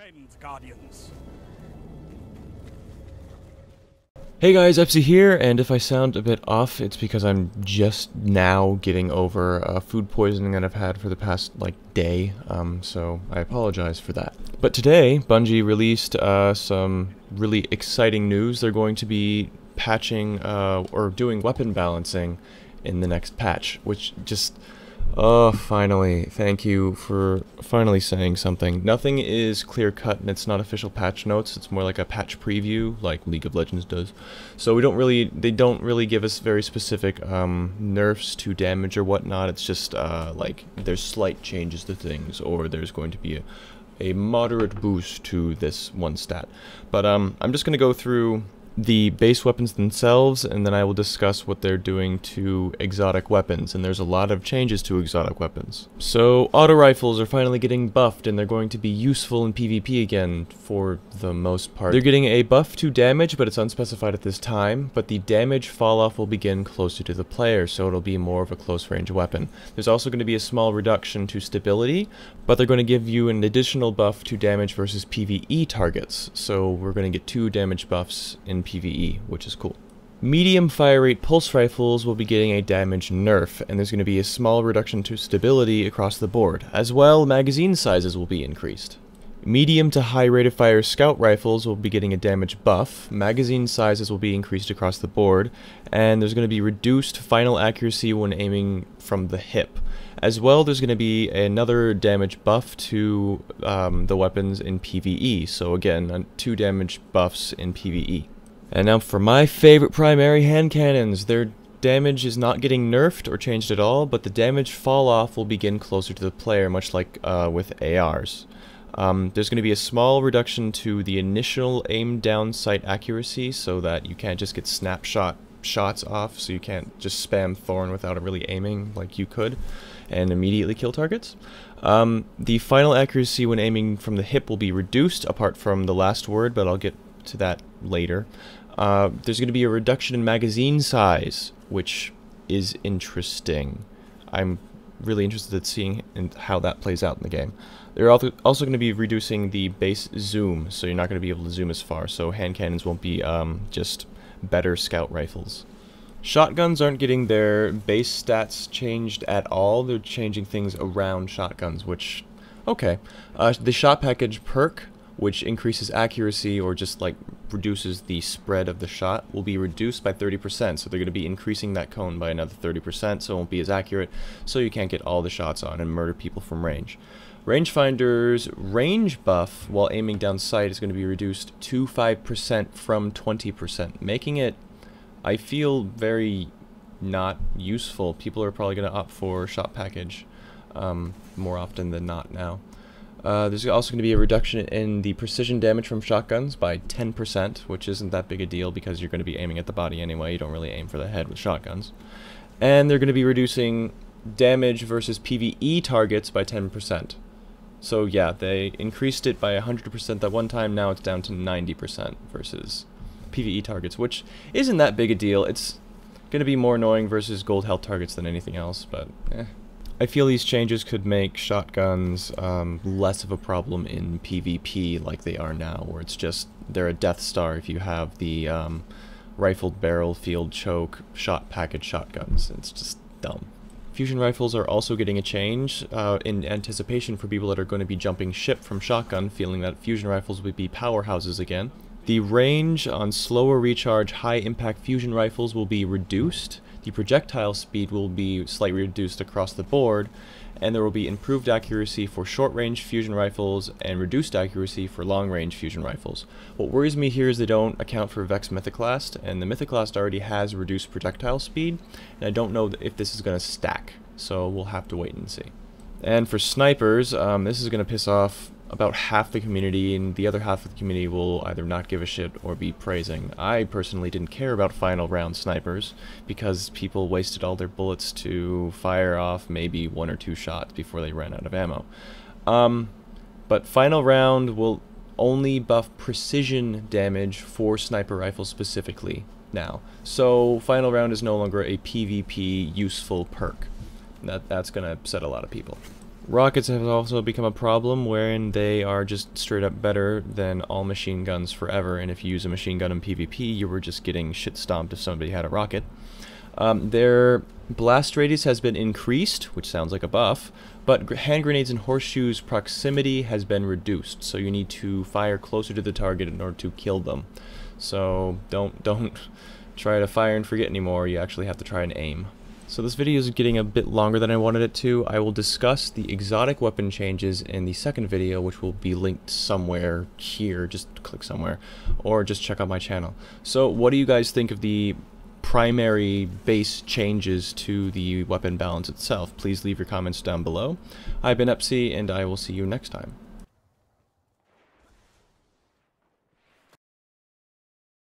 Defend, Guardians. Hey guys, Epsy here, and if I sound a bit off, it's because I'm just now getting over food poisoning that I've had for the past, day, so I apologize for that. But today, Bungie released some really exciting news. They're going to be patching, or doing weapon balancing in the next patch, which just... Oh, finally. Thank you for finally saying something. Nothing is clear-cut, and it's not official patch notes. It's more like a patch preview, like League of Legends does. So they don't really give us very specific nerfs to damage or whatnot. It's just there's slight changes to things, or there's going to be a moderate boost to this one stat. But I'm just going to go through the base weapons themselves, and then I will discuss what they're doing to exotic weapons, and there's a lot of changes to exotic weapons. So, auto rifles are finally getting buffed, and they're going to be useful in PvP again, for the most part. They're getting a buff to damage, but it's unspecified at this time, but the damage fall-off will begin closer to the player, so it'll be more of a close-range weapon. There's also going to be a small reduction to stability, but they're going to give you an additional buff to damage versus PvE targets, so we're going to get 2 damage buffs in PvE, which is cool. Medium fire rate pulse rifles will be getting a damage nerf, and there's going to be a small reduction to stability across the board. As well, magazine sizes will be increased. Medium to high rate of fire scout rifles will be getting a damage buff, magazine sizes will be increased across the board, and there's going to be reduced final accuracy when aiming from the hip. As well, there's going to be another damage buff to the weapons in PvE, so again, 2 damage buffs in PvE. And now for my favorite primary hand cannons. Their damage is not getting nerfed or changed at all, but the damage fall off will begin closer to the player, much like with ARs. There's going to be a small reduction to the initial aim down sight accuracy, so that you can't just get snapshot shots off, so you can't just spam Thorn without really aiming like you could, and immediately kill targets. The final accuracy when aiming from the hip will be reduced, apart from the last word, but I'll get to that later. There's going to be a reduction in magazine size, which is interesting. I'm really interested in seeing how that plays out in the game. They're also going to be reducing the base zoom, so you're not going to be able to zoom as far, so hand cannons won't be just better scout rifles. Shotguns aren't getting their base stats changed at all. They're changing things around shotguns, which, okay. The shot package perk, which increases accuracy or just reduces the spread of the shot, will be reduced by 30%, so they're going to be increasing that cone by another 30%, so it won't be as accurate, so you can't get all the shots on and murder people from range. Rangefinder's range buff while aiming down sight is going to be reduced to 5% from 20%, making it, I feel, very not useful. People are probably going to opt for shot package more often than not now. There's also going to be a reduction in the precision damage from shotguns by 10%, which isn't that big a deal because you're going to be aiming at the body anyway. You don't really aim for the head with shotguns. And they're going to be reducing damage versus PvE targets by 10%. So yeah, they increased it by 100% that one time, now it's down to 90% versus PvE targets, which isn't that big a deal. It's going to be more annoying versus gold health targets than anything else, but I feel these changes could make shotguns less of a problem in PvP like they are now, where it's just, they're a Death Star if you have the rifled barrel field choke shot package shotguns. It's just dumb. Fusion rifles are also getting a change in anticipation for people that are going to be jumping ship from shotgun, feeling that fusion rifles would be powerhouses again. The range on slower recharge high impact fusion rifles will be reduced. The projectile speed will be slightly reduced across the board, and there will be improved accuracy for short-range fusion rifles and reduced accuracy for long-range fusion rifles. What worries me here is they don't account for Vex Mythoclast, and the Mythoclast already has reduced projectile speed, and I don't know if this is going to stack, so we'll have to wait and see. And for snipers, this is going to piss off about half the community, and the other half of the community will either not give a shit or be praising. I personally didn't care about final round snipers because people wasted all their bullets to fire off maybe 1 or 2 shots before they ran out of ammo. But final round will only buff precision damage for sniper rifles specifically now. So final round is no longer a PvP useful perk. That's going to upset a lot of people. Rockets have also become a problem wherein they are just straight up better than all machine guns forever, and if you use a machine gun in PvP, you were just getting shit stomped if somebody had a rocket. Their blast radius has been increased, which sounds like a buff, but hand grenades and horseshoes proximity has been reduced, so you need to fire closer to the target in order to kill them. So don't try to fire and forget anymore, you actually have to try and aim. So this video is getting a bit longer than I wanted it to. I will discuss the exotic weapon changes in the second video, which will be linked somewhere here, just click somewhere, or just check out my channel. So what do you guys think of the primary base changes to the weapon balance itself? Please leave your comments down below. I've been Epsi, and I will see you next time.